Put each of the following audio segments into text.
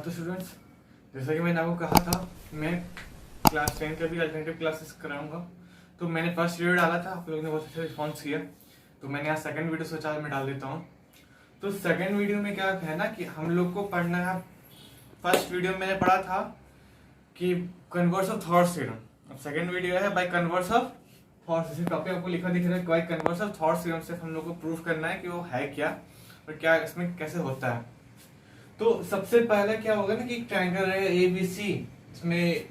तो स्टूडेंट्स, जैसा कि मैंने आपको कहा था, मैं क्लास 10 का भी अल्टरनेटिव क्लासेस कराऊंगा। तो मैंने फर्स्ट वीडियो डाला था, आप लोगों ने बहुत अच्छा रिस्पॉन्स किया, तो मैंने आज सेकंड वीडियो सोचा मैं डाल देता हूँ। तो सेकंड वीडियो में क्या है ना कि हम लोग को पढ़ना है। फर्स्ट वीडियो में मैंने पढ़ा था कि कन्वर्स ऑफ थॉट्स थ्योरम। अब सेकंड वीडियो है बाय कन्वर्स ऑफ थॉट्स। इसी टॉपिक आपको लिखा दिख रहा है, by converse of thoughts theorem से हम लोग को प्रूफ करना है कि वो है क्या और क्या इसमें कैसे होता है। तो सबसे पहले क्या होगा ना कि एक ट्रायंगल है ABC, इसमें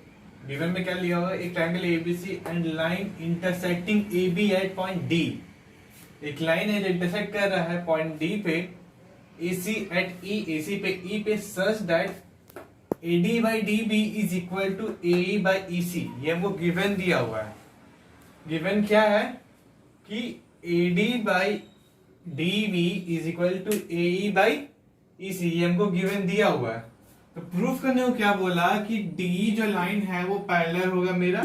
गिवन में क्या लिया हुआ है, एक triangle ABC and line intersecting AB at point D। एक लाइन है जो इंटरसेक्ट कर रहा है पॉइंट D पे AC एट AC पे such that AD by DB is equal to AE by EC। ये हमको गिवन दिया हुआ है। गिवन क्या है कि AD by DB is equal to AE by EC, ये हमको गिवन दिया हुआ है। तो प्रूफ करने को क्या बोला कि D जो लाइन है वो पैरेलल होगा मेरा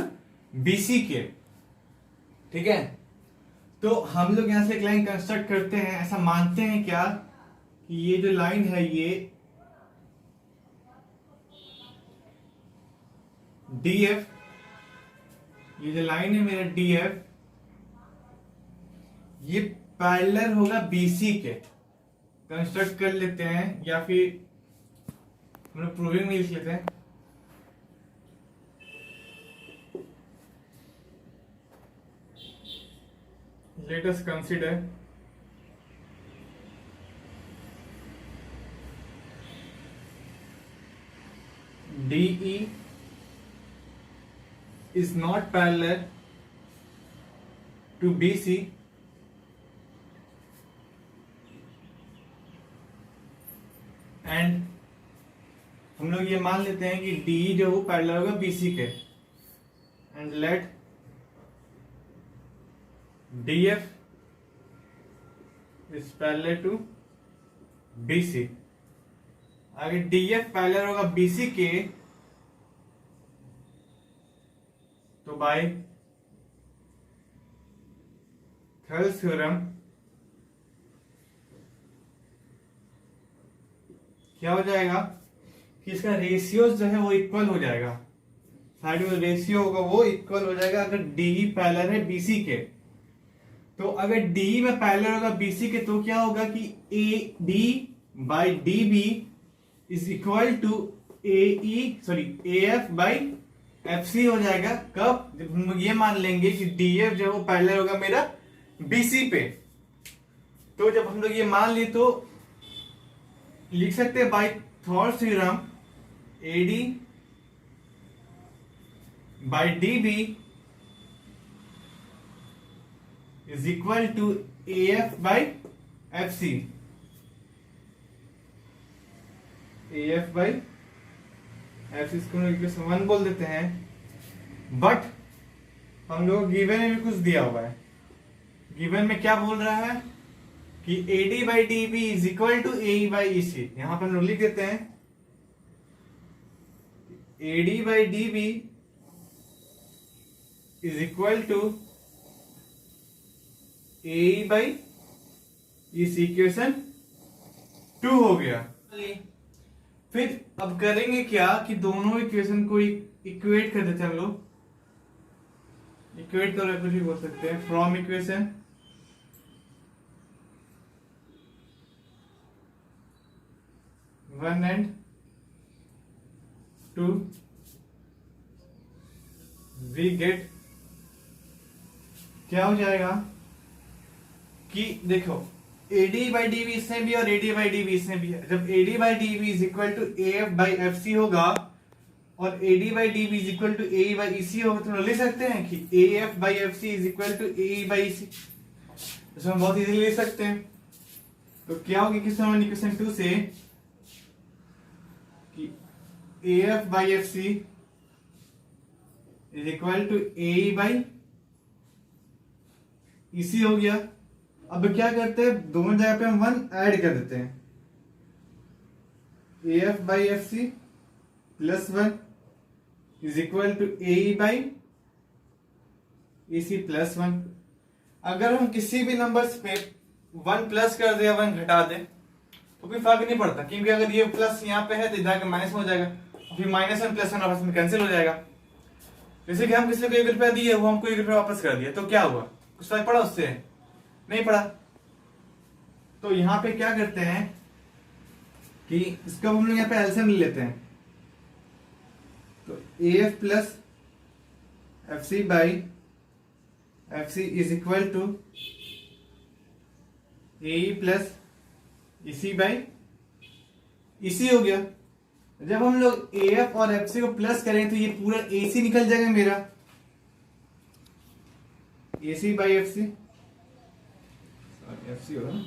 BC के। ठीक है, तो हम लोग यहां से एक लाइन कंस्ट्रक्ट करते हैं। ऐसा मानते हैं क्या कि ये जो लाइन है ये DF, ये जो लाइन है मेरा DF, ये पैरेलल होगा BC के। कंस्ट्रक्ट कर लेते हैं या फिर हम लोग प्रूविंग में लिख लेते हैं। Let us consider DE is not parallel to BC and हम लोग ये मान लेते हैं कि DE जो वो पैरेलल होगा BC के। And let DF is parallel to BC। अगर DF पैरेलल होगा BC के तो बाय थेल्स थ्योरम क्या हो जाएगा कि इसका रेशियो जो है वो इक्वल हो जाएगा। साइड में रेशियो होगा वो इक्वल हो जाएगा अगर DE पैरेलल है BC के। तो अगर DE में पैरेलल होगा BC के तो क्या होगा कि AD by DB is equal to AF by FC हो जाएगा। कब? जब हम ये मान लेंगे कि DF जो है वो पैरेलल होगा मेरा BC पे। तो जब हम लोग ये मान लिए तो लिख सकते हैं by Thales theorem AD by DB is equal to AF by FC। AF by FC इसको इक्वेशन 1 बोल देते हैं। बट हम लोग गिवन में भी कुछ दिया हुआ है। गिवन में क्या बोल रहा है कि AD by DB is equal to AE by EC। यहां पर हम लोग लिख देते हैं AD by DB is equal to AE by EC। Equation 2 हो गया। फिर अब करेंगे क्या कि दोनों इक्वेशन को इक्वेट कर देते हैं हम लोग। इक्वेट कर कुछ भी बोल सकते हैं। From equation one and two we get क्या हो जाएगा कि देखो AD बाई DB इसमें भी और AD बाई DB इसमें भी है। जब AD by DB is equal to AF by FC होगा और AD by DB is equal to AE by EC होगा तो लिख सकते हैं कि AF by FC is equal to AE by EC। इसमें हम बहुत इजीली लिख सकते हैं। तो क्या होगा इक्वेशन 2 से कि AF by FC is equal to AE by EC हो गया। अब क्या करते हैं, दोनों जगह पे हम 1 ऐड कर देते हैं। AF by FC plus 1 is equal to AE by EC plus 1। अगर हम किसी भी नंबर्स पे 1 प्लस कर दे या 1 घटा दे तो कोई फर्क नहीं पड़ता, क्योंकि अगर ये प्लस यहाँ पे है तो जाकर माइनस में हो जाएगा, फिर -1 +1 आपस में कैंसिल हो जाएगा। जैसे कि हम किसी को 1 रुपया दिए, वो हमको 1 रुपया वापस कर दिया, तो क्या हुआ, कुछ फर्क पड़ा उससे? नहीं पड़ा। तो यहाँ पे क्या करते हैं कि इसका हम लोग यहाँ पे एलसीएम ले लेते हैं। तो AF plus FC by FC is equal to AE plus EC by EC हो गया। जब हम लोग AF और FC को प्लस करें तो ये पूरा AC निकल जाएगा मेरा, AC बाई FC, FC होगा।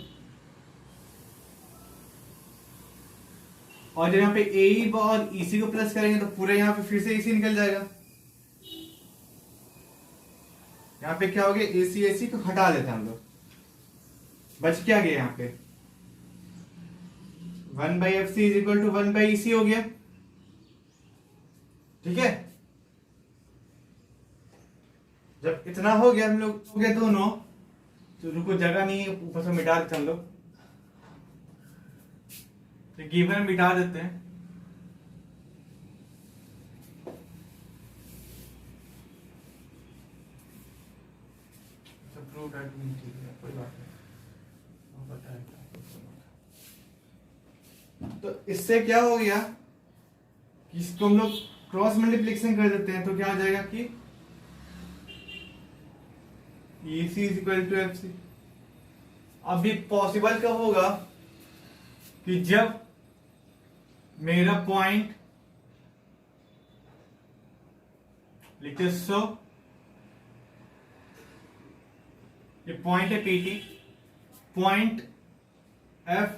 और जब यहाँ पे AE और EC को प्लस करेंगे तो पूरा यहाँ पे फिर से AC निकल जाएगा। यहाँ पे क्या हो गया, AC को हटा देते हैं हम लोग, बच क्या गया यहाँ पे 1/FC is equal to 1/EC हो गया। ठीक है, जब इतना हो गया हम लोग हो गया दोनों, तो रुको जगह नहीं है, ऊपर से मिटा देते हम लोग, तो गिवन मिटा देते हैं। कोई बात नहीं, तो इससे क्या हो गया कि इसको हम लोग क्रॉस मल्टीप्लिकेशन कर देते हैं, तो क्या हो जाएगा कि EC is equal to FC। अभी पॉसिबल कब होगा कि जब मेरा पॉइंट लिखते सो, ये पॉइंट है PT, point F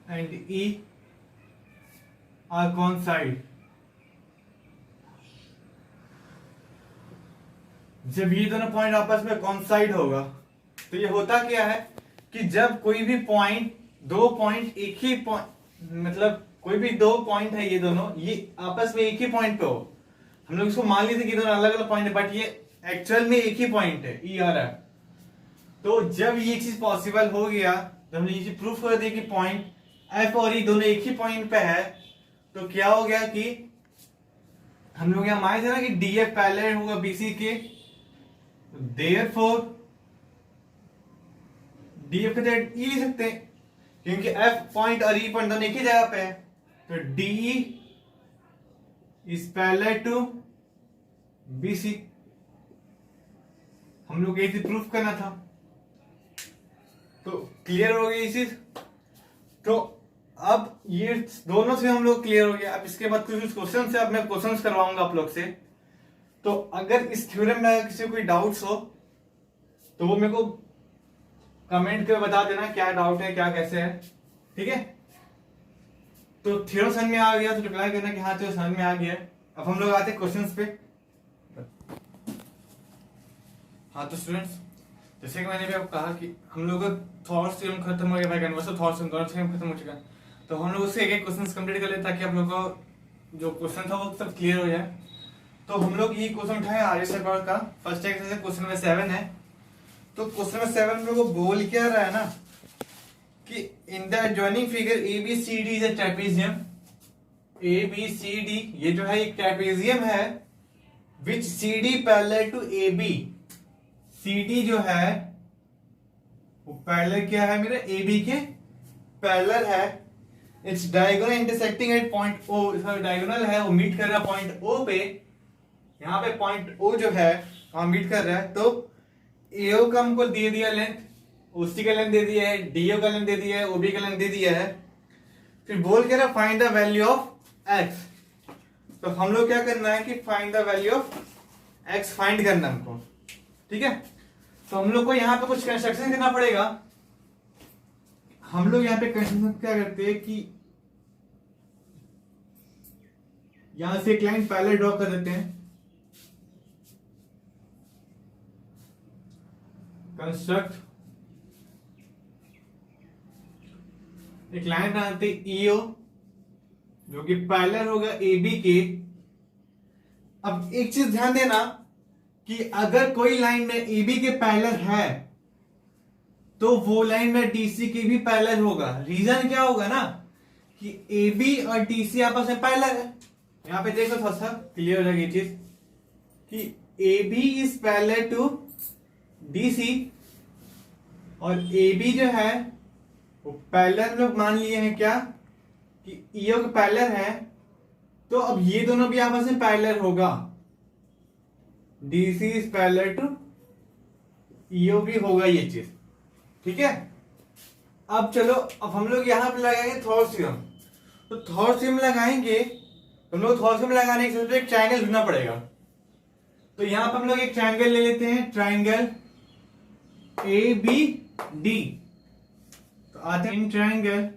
and E are coincide. जब ये दोनों पॉइंट आपस में कॉन्साइड होगा तो ये होता क्या है कि जब कोई भी पॉइंट, दो पॉइंट एक ही पॉइंट, मतलब कोई भी दो पॉइंट है ये दोनों, ये आपस में एक ही पॉइंट पे हो, हम लोग इसको मान लेते कि दोनों अलग अलग पॉइंट है, बट ये एक्चुअल में एक ही पॉइंट है, E और F। तो जब ये चीज पॉसिबल हो गया, जब हमने ये चीज प्रूफ कर दी कि पॉइंट F और E दोनों एक ही पॉइंट पे है, तो क्या हो गया कि हम लोग यहां मान थे ना कि DF पैरेलल होगा BC के, देयरफॉर DF के जगह E लिख सकते हैं, क्योंकि F पॉइंट और E पॉइंट दोनों एक ही जगह पे है, तो DE is parallel to BC। हम लोग ये चीज प्रूफ करना था, तो क्लियर हो गई ये चीज। तो अब ये दोनों से हम लोग क्लियर हो गया। अब इसके बाद कुछ क्वेश्चन से अब मैं क्वेश्चंस करवाऊंगा आप लोग से। तो अगर इस थ्योरम में किसी को कोई डाउट्स हो तो वो मेरे को कमेंट करके बता देना क्या डाउट है, क्या कैसे है, ठीक है। तो थ्योरम समझ में आ गया तो रिप्लाई करना कि हाँ थ्योरम समझ में आ गया। अब हम लोग आते हैं क्वेश्चंस पे। हाँ तो स्टूडेंट्स, जैसे कि मैंने भी आपको कहा कि हम लोग का थॉट्स थ्योरम खत्म हो गया, भाई कन्वर्सल थॉट्स थ्योरम खत्म हो चुका है, तो हम लोग उससे एक एक क्वेश्चन कंप्लीट कर ले ताकि आप लोगों को जो क्वेश्चन था वो सब क्लियर हो जाए। तो हम लोग ये क्वेश्चन उठाए आर्य सरकार का, फर्स्ट एक्सरसाइज क्वेश्चन नंबर 7 है। तो क्वेश्चन नंबर 7 में वो बोल क्या रहा है ना कि in the adjoining figure ABCD is a trapezium. ABCD ये जो है एक ट्रेपेजियम है, which CD parallel to AB। CD जो है वो पैरेलल क्या है मेरा, AB के पैरेलल है। Its diagonal intersecting at point O, इसका डायगोनल है वो मीट कर रहा है पॉइंट O पे। यहाँ पे पॉइंट O जो है वहां मीट कर रहा है। तो AO का हमको दे दिया लेंथ, OC का लेंथ दे दिया है, DO का लेंथ दे दिया है, OB का लेंथ दे दिया है। फिर बोल के रहा find the value of X। तो हम लोग क्या करना है कि find the value of X find करना हमको, ठीक है। तो हम लोग को यहाँ पे कुछ कंस्ट्रक्शन करना पड़ेगा। हम लोग यहाँ पे कंस्ट्रक्शन क्या करते हैं कि यहां से एक लाइन पहले ड्रॉ कर देते हैं, कंस्ट्रक्ट एक लाइन बनाते EO जो कि पैरेलल होगा AB के। अब एक चीज ध्यान देना कि अगर कोई लाइन में AB के पैरेलल है तो वो लाइन में डीसी के भी पैरेलल होगा। रीजन क्या होगा ना कि AB और DC आपस में पैरेलल है। यहां पे देखो थोड़ा सा क्लियर हो जाएगी ये चीज कि AB is parallel to DC और AB जो है वो पैरेलल लोग मान लिए हैं क्या कि EO के पैरेलल है, तो अब ये दोनों भी आपस में पैरेलल होगा। DC is parallel to EO भी होगा ये चीज, ठीक है। अब चलो, अब हम लोग यहां पे लगाएंगे थॉर्स थ्योरम। तो थॉर्स थ्योरम लगाएंगे, हम लोग थॉर्स थ्योरम लगाने के लिए एक ट्रायंगल ढूंढना पड़ेगा। तो यहां पर हम लोग एक ट्रायंगल ले लेते हैं, ट्रायंगल ABD। तो आते हैं ट्रायंगल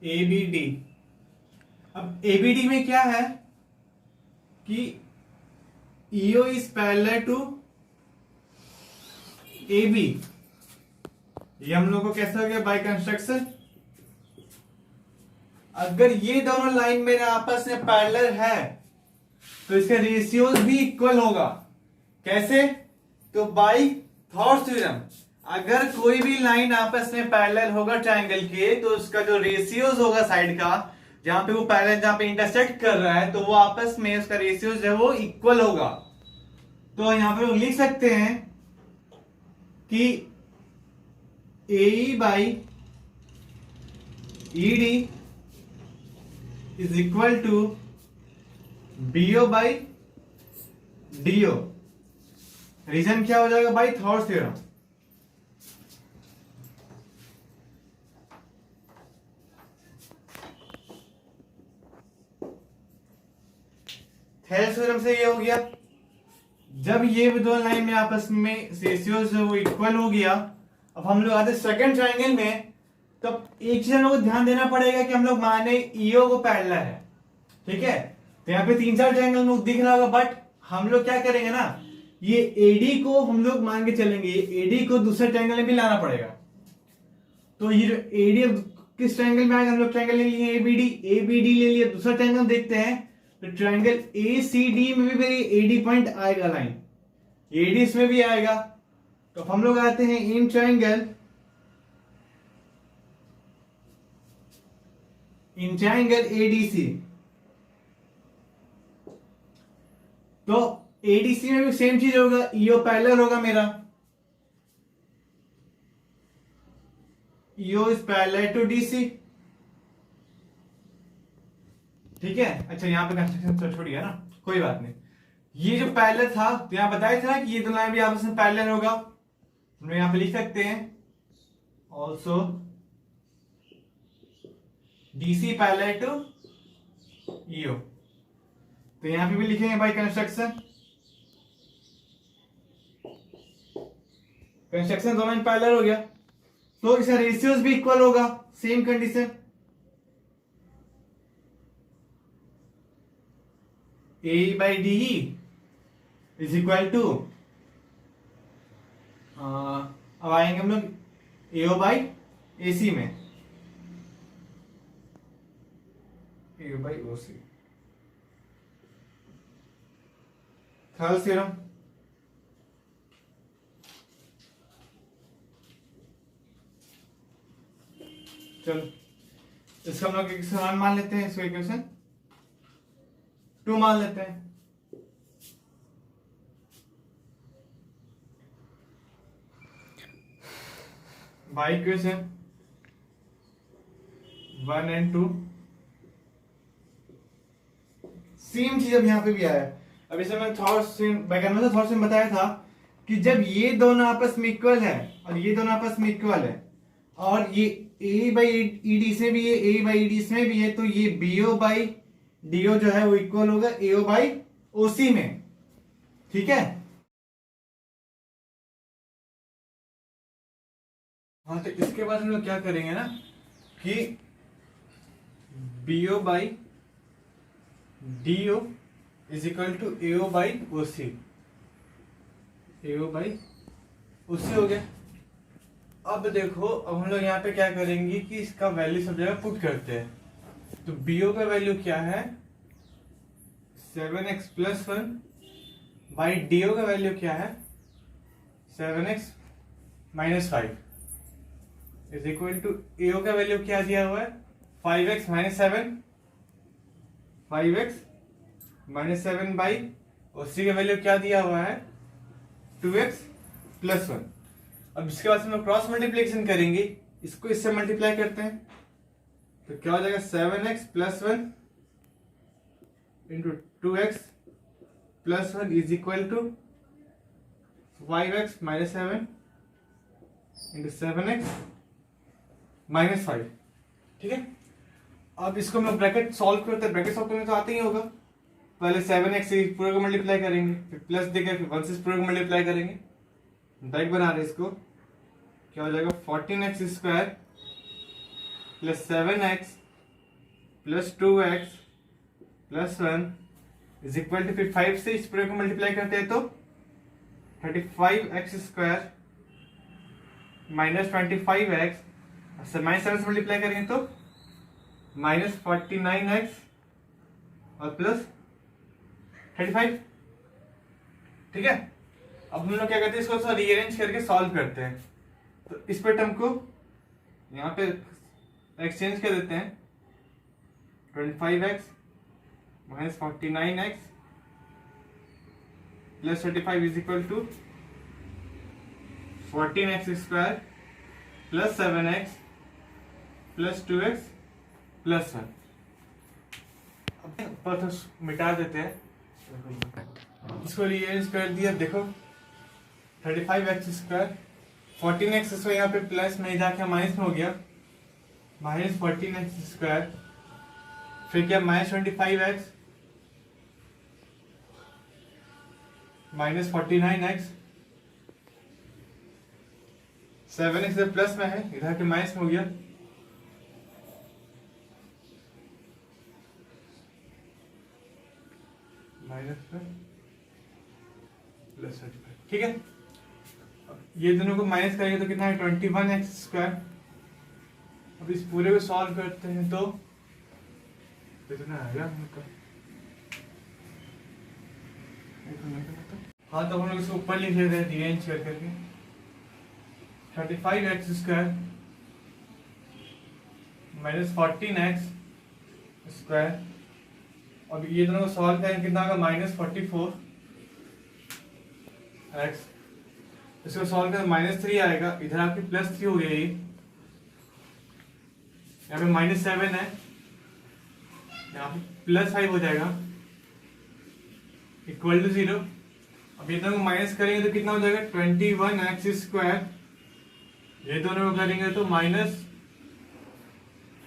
ABD। अब ABD में क्या है कि EO is parallel to AB। ये हम लोग को कैसा हो गया बाय कंस्ट्रक्शन। अगर ये दोनों लाइन मेरे आपस में पैरेलल है तो इसका रेशियोज भी इक्वल होगा। कैसे? तो बाय थॉर्स थ्योरम। अगर कोई भी लाइन आपस में पैरेलल होगा ट्रायंगल के, तो उसका जो रेशियोज होगा साइड का, जहां पे वो पैरेलल जहां पे इंटरसेक्ट कर रहा है, तो वो आपस में उसका रेशियो जो है वो इक्वल होगा। तो यहां पर लिख सकते हैं कि AE by ED is equal to BO by DO। Reason क्या हो जाएगा? By Thales theorem. Thales theorem से ये हो गया, जब ये दो लाइन में आपस में रेशियोज वो इक्वल हो गया। अब हम लोग आते सेकंड ट्रायंगल में, तब एक चीज हम लोग को ध्यान देना पड़ेगा कि हम लोग माने EO को पैरेलल है, ठीक है। तो यहाँ पे 3-4 ट्रायंगल में दिख रहा होगा, बट हम लोग क्या करेंगे ना, ये AD को हम लोग मान के चलेंगे, AD को दूसरे ट्रायंगल में भी लाना पड़ेगा। तो ये AD किस ट्रायंगल में आएगा? हम लोग ट्रायंगल ले लिए ABD ले लिया। दूसरा ट्रायंगल देखते हैं, तो ट्रायंगल ACD में भी AD पॉइंट आएगा लाइन, AD इसमें भी आएगा। तो हम लोग आते हैं इन ट्रायंगल ADC। तो ADC में भी सेम चीज होगा, EO पैरेलल होगा मेरा, EO is parallel to DC, ठीक है। अच्छा, यहां पे कंस्ट्रक्शन तो छोड़ गया ना, कोई बात नहीं। ये जो पैरेलल था, तो यहां बताया था कि ये दो लाइन भी आपस में पैरेलल होगा। हम लोग यहां पे लिख सकते हैं also DC parallel to EO। तो यहां पे भी लिखेंगे बाय कंस्ट्रक्शन, दोनों में पैरेलल हो गया, तो इसका रेशियोज भी इक्वल होगा। Same condition, AE by DE is equal to, अब आएंगे हम लोग AO बाई AC में, AO by OC। Thales theorem, चलो इसका हम लोग एक समान मान लेते हैं, इसको इक्वेशन 2 मान लेते हैं। बाई इक्वेशन 1 और 2 सेम चीज अब यहां पे भी आया। अब इसे मैं थॉर्स में बताया था कि जब ये दोनों आपस में इक्वल है और ये दोनों आपस में इक्वल है, और ये A बाई ED से भी है, A बाई ED इसमें भी है, तो ये BO बाई DO जो है वो इक्वल होगा AO बाई OC में, ठीक है। हाँ, तो इसके बाद हम लोग क्या करेंगे ना कि BO by DO is equal to AO by OC, AO by OC हो गया। अब देखो, अब हम लोग यहाँ पे क्या करेंगे कि इसका वैल्यू सब जगह पुट करते हैं। तो BO का वैल्यू क्या है? 7x + 1 भाई डीओ का वैल्यू क्या है 7x minus 5 is equal to एओ का वैल्यू क्या दिया हुआ है 5x minus 7 5x minus 7 by और सी का वैल्यू क्या दिया हुआ है 2x प्लस 1। अब इसके बाद हम लोग क्रॉस मल्टीप्लिकेशन करेंगे, इसको इससे मल्टीप्लाई करते हैं तो क्या हो जाएगा 7x plus 1 into 2x plus 1 is equal to 5x minus 7 into 7x minus 5। ठीक है, अब इसको हम लोग ब्रैकेट सॉल्व करते हैं, ब्रैकेट सॉल्व करने तो आते ही होगा। पहले 7x से पूरे को मल्टीप्लाई करेंगे, फिर प्लस देकर फिर 1 से पूरे को मल्टीप्लाई करेंगे। ब्रैकेट बना रहे इसको, क्या हो जाएगा 14x square plus 7x plus 2x plus 1 is equal to फिर 5 से इस पूरे को मल्टीप्लाई करते हैं तो 35x स्क्वायर माइनस 25x से माइनस 7 से मल्टीप्लाई करेंगे तो माइनस 49x और प्लस 35। ठीक है, अब हम लोग क्या करते हैं इसको रीअरेंज करके सॉल्व करते हैं। तो इस पे टर्म को यहाँ पे एक्सचेंज कर देते हैं 25x minus 49x plus 35 is equal to 14x square plus 7x plus 2x plus 1। अब तो मिटा देते हैं, इसको रीअरेंज कर दिया। देखो 35x स्क्वायर 14x स्क्वायर यहाँ पे प्लस में जाके माइनस में हो गया, माइनस 14x स्क्वायर फिर क्या minus 25x minus 49x 7x से प्लस में है इधर के माइनस में हो गया, माइनस में प्लस 35। ठीक है, ये दोनों को माइनस करेंगे तो कितना है 21x स्क्वायर। अब इस पूरे को सॉल्व करते हैं तो कितना आएगा हाँ, तो हम लोग इसको ऊपर लिख लेते हैं रीअरेंज कर करके 35x square minus 14x square. अब ये दोनों को सॉल्व करेंगे कितना होगा माइनस 44x, इसको सॉल्व करें माइनस 3 आएगा, इधर आपकी प्लस 3 हो गया, ये यहाँ पे माइनस 7 है, यहाँ पे प्लस 5 हो जाएगा इक्वल टू 0। अब ये दोनों को माइनस करेंगे तो कितना हो जाएगा 21x स्क्वायर, ये दोनों को करेंगे तो minus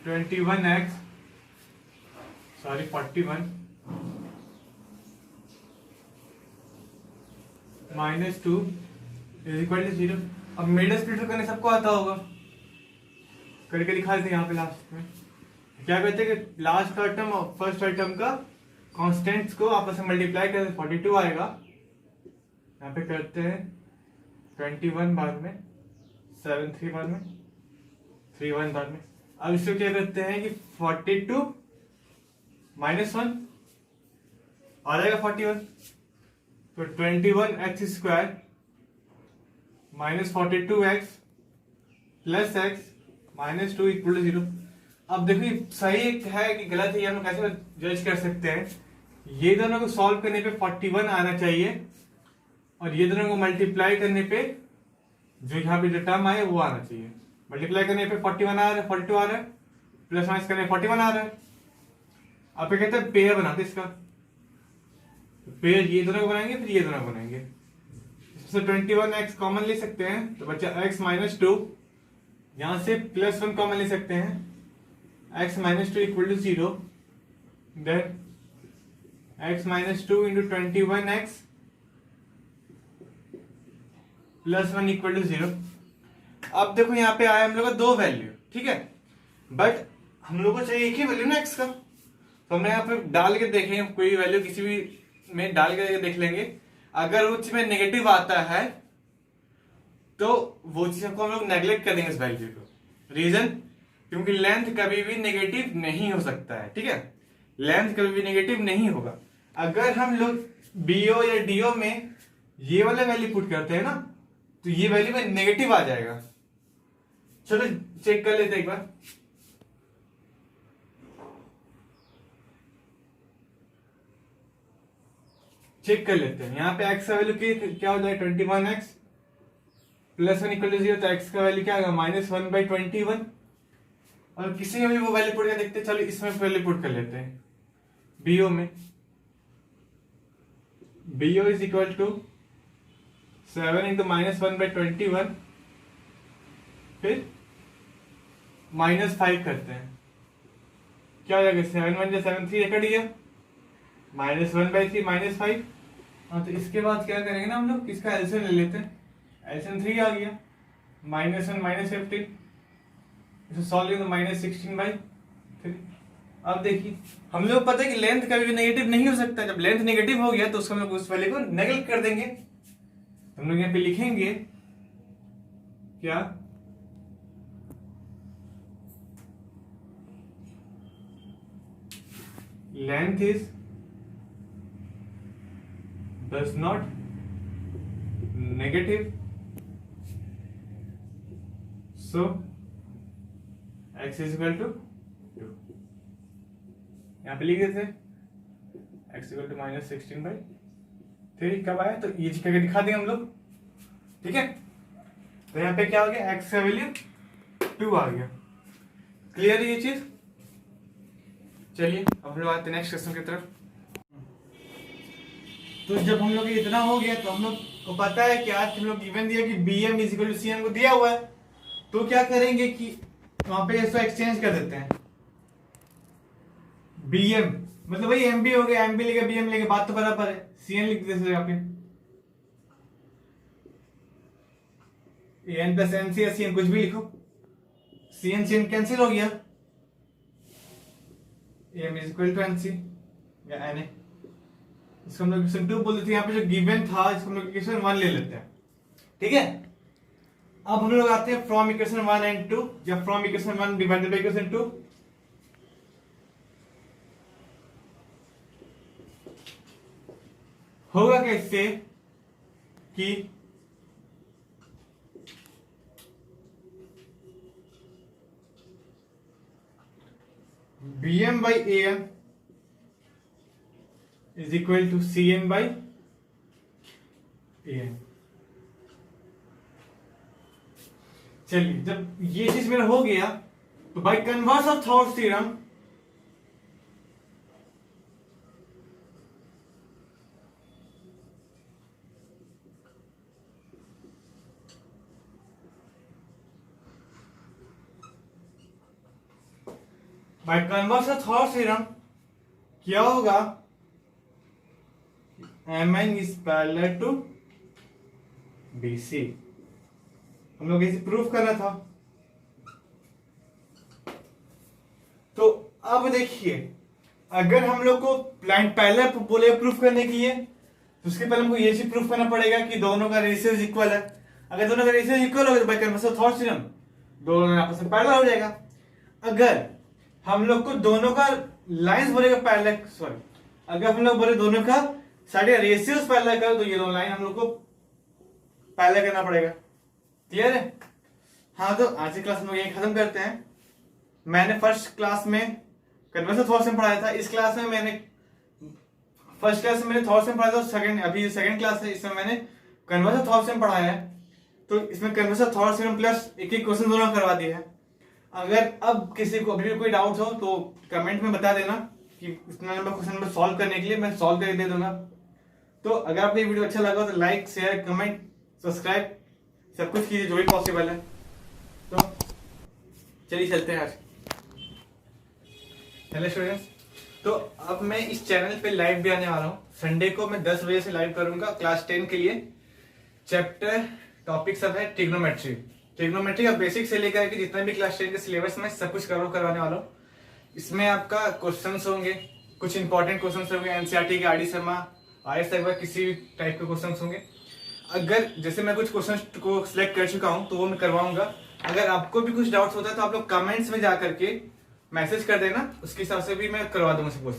21x sorry 41 minus 2 is equal to 0। अब मिडल स्प्लिट करने सबको आता होगा, करके दिखा देते हैं यहाँ पे लास्ट में। क्या कहते हैं कि लास्ट का टर्म और फर्स्ट टर्म का कांस्टेंट्स को आपस में मल्टीप्लाई करते 42 आएगा, यहाँ पे करते हैं 21 बाद में 7 3 बाद में 3 1 बाद में। अब इसको क्या करते हैं कि 42 माइनस 1 आ जाएगा 41, तो 21x square minus 42x plus x minus 2 equal to 0। अब देखिए सही है कि गलत है, हम लोग कैसे जज कर सकते हैं। ये दोनों को सॉल्व करने पे 41 आना चाहिए और ये दोनों को मल्टीप्लाई करने पे जो यहाँ पे जो टर्म आए वो आना चाहिए। मल्टीप्लाई करने पे 41 आ रहा है, 42 आ रहा है, प्लस माइनस करने 41 आ रहा है। आप कहते हैं पेयर बनाते इसका, पेयर ये दोनों को बनाएंगे फिर ये दोनों को बनाएंगे। इसमें 21x कॉमन ले सकते हैं तो बच्चा x माइनस 2, यहां से प्लस 1 कॉमन ले सकते हैं x minus 2 equal to 0, then x minus 2 into 21x plus 1 equal to 0। अब देखो यहाँ पे आया हम लोग का 2 वैल्यू, ठीक है, बट हम लोग को चाहिए एक ही वैल्यू ना x का, तो हमने यहाँ पे डाल के देखेंगे, कोई वैल्यू किसी भी में डाल के देख लेंगे। अगर उस में नेगेटिव आता है तो वो चीज को हम लोग नेग्लेक्ट कर देंगे इस वैल्यू को। रीजन, क्योंकि लेंथ कभी भी नेगेटिव नहीं हो सकता है, ठीक है, लेंथ कभी भी नेगेटिव नहीं होगा। अगर हम लोग बीओ या डीओ में ये वाले वैल्यू पुट करते हैं ना, तो ये वैल्यू में नेगेटिव आ जाएगा। चलो चेक कर लेते हैं एक बार। चेक कर लेते हैं। यहाँ पे x का वैल्यू क्या हो जाएगा 21x प्लस 1 इक्वल टू 0, तो x का वैल्यू क्या होगा -1/21। और किसी में भी वो वैल्यू पुट कर देखते हैं। चलो इसमें वैल्यू पुट कर लेते हैं। बीओ में BO is equal to 7 into -1/21 फिर -5 करते हैं, क्या हो जाएगा 7 1 7 3 कट गया, -1/3 -5। हाँ, तो इसके बाद क्या करेंगे ना हम लोग, इसका एलसीएम ले लेते हैं। एलसीएम 3 आ गया, -1 -15, इसे सॉल्व करें तो -16/3। अब देखिए हम लोग पता है कि लेंथ कभी भी नेगेटिव नहीं हो सकता। जब लेंथ नेगेटिव हो गया तो उसको हम लोग उस वैल्यू को नेगलेक्ट कर देंगे। हम लोग यहाँ पे लिखेंगे क्या, length is does not negative, so x is equal to 2। यहाँ पे लिख देते x इक्वल टू -16/3। कब आया तो ये करके दिखा देंगे हम लोग, ठीक है। तो यहाँ पे क्या हो गया, x का वैल्यू 2 आ गया। क्लियर है ये चीज। चलिए अब हम लोग आते हैं नेक्स्ट क्वेश्चन की तरफ। तो जब हम लोग इतना हो गया तो हम लोग को पता है कि आज हम लोग गिवन दिया कि bm is equal to cm को दिया हुआ है, तो क्या करेंगे कि वहां पे इसको एक्सचेंज कर देते हैं। bm मतलब वही mb हो गया, mb लेके bm लेके बात तो बराबर है। cn लिख देते यहाँ पे, n प्लस nc या cn कुछ भी लिखो, cn cn कैंसिल हो गया, m is equal to nc या na। इसको हम लोग क्वेश्चन 2 बोल देते हैं। यहाँ पे जो गिवन था इसको हम लोग इक्वेशन 1 ले लेते हैं, ठीक है। अब हम लोग आते हैं फ्रॉम इक्वेशन 1 एंड 2 या from equation 1 divided by equation 2। होगा कैसे कि bm by am is equal to cn by am। चलिए जब ये चीज मेरा हो गया तो बाय कन्वर्स ऑफ थॉर्स थ्योरम क्या होगा, mn is parallel to bc। हम लोग इसे प्रूफ करना था। तो अब देखिए अगर हम लोग को लाइन पैरेलल बोले प्रूफ करने के लिए तो उसके पहले हमको ये चीज प्रूफ करना पड़ेगा कि दोनों का रेशियो इक्वल है। अगर दोनों का रेशियो इक्वल होगा तो बाय कन्वर्स ऑफ थॉर्स थ्योरम दोनों आपस में पैरेलल हो जाएगा। अगर हम लोग को दोनों का लाइंस बोलेगा पैरेलल, सॉरी अगर हम लोग बोले दोनों का सारे रेशियोज पैरेलल करो तो ये दोनों लाइन हम लोग को पैरेलल करना पड़ेगा। क्लियर है। हाँ तो आज की क्लास हम लोग यही खत्म करते हैं। मैंने फर्स्ट क्लास में कन्वर्स ऑफ थॉर्स थ्योरम पढ़ाया था। इस क्लास में मैंने फर्स्ट क्लास में मैंने थॉर्स थ्योरम पढ़ाया था, सेकंड अभी सेकंड क्लास है इसमें मैंने कन्वर्स ऑफ थॉर्स थ्योरम पढ़ाया है। तो इसमें कन्वर्स ऑफ थॉर्स थ्योरम प्लस एक एक क्वेश्चन दोनों करवा दिए हैं। अगर अब किसी को अभी भी कोई डाउट हो तो कमेंट में बता देना कि इतना नंबर क्वेश्चन नंबर सॉल्व करने के लिए मैं सॉल्व करके दे दूंगा। तो अगर आपको ये वीडियो अच्छा लगा तो लाइक शेयर कमेंट सब्सक्राइब सब कुछ कीजिए जो भी पॉसिबल है। तो चलिए चलते हैं आज। हेलो स्टूडेंट्स, तो अब मैं इस चैनल पे लाइव भी आने वाला हूँ। संडे को मैं 10 बजे से लाइव करूंगा क्लास 10 के लिए। चैप्टर टॉपिक सब है ट्रिग्नोमेट्री। ट्रिग्नोमेट्री का बेसिक से लेकर के जितना भी क्लास 10 के सिलेबस में सब कुछ करवाने वाला हूँ। इसमें आपका क्वेश्चंस होंगे, कुछ इंपॉर्टेंट क्वेश्चंस होंगे एनसीईआरटी के, आरडी शर्मा, आईएएस तक किसी भी टाइप के क्वेश्चंस होंगे। अगर जैसे मैं कुछ क्वेश्चंस को सिलेक्ट कर चुका हूँ तो वो मैं करवाऊंगा। अगर आपको भी कुछ डाउट्स होता है तो आप लोग कमेंट्स में जा करके मैसेज कर देना, उसके हिसाब से भी मैं करवा दूंगा क्वेश्चन।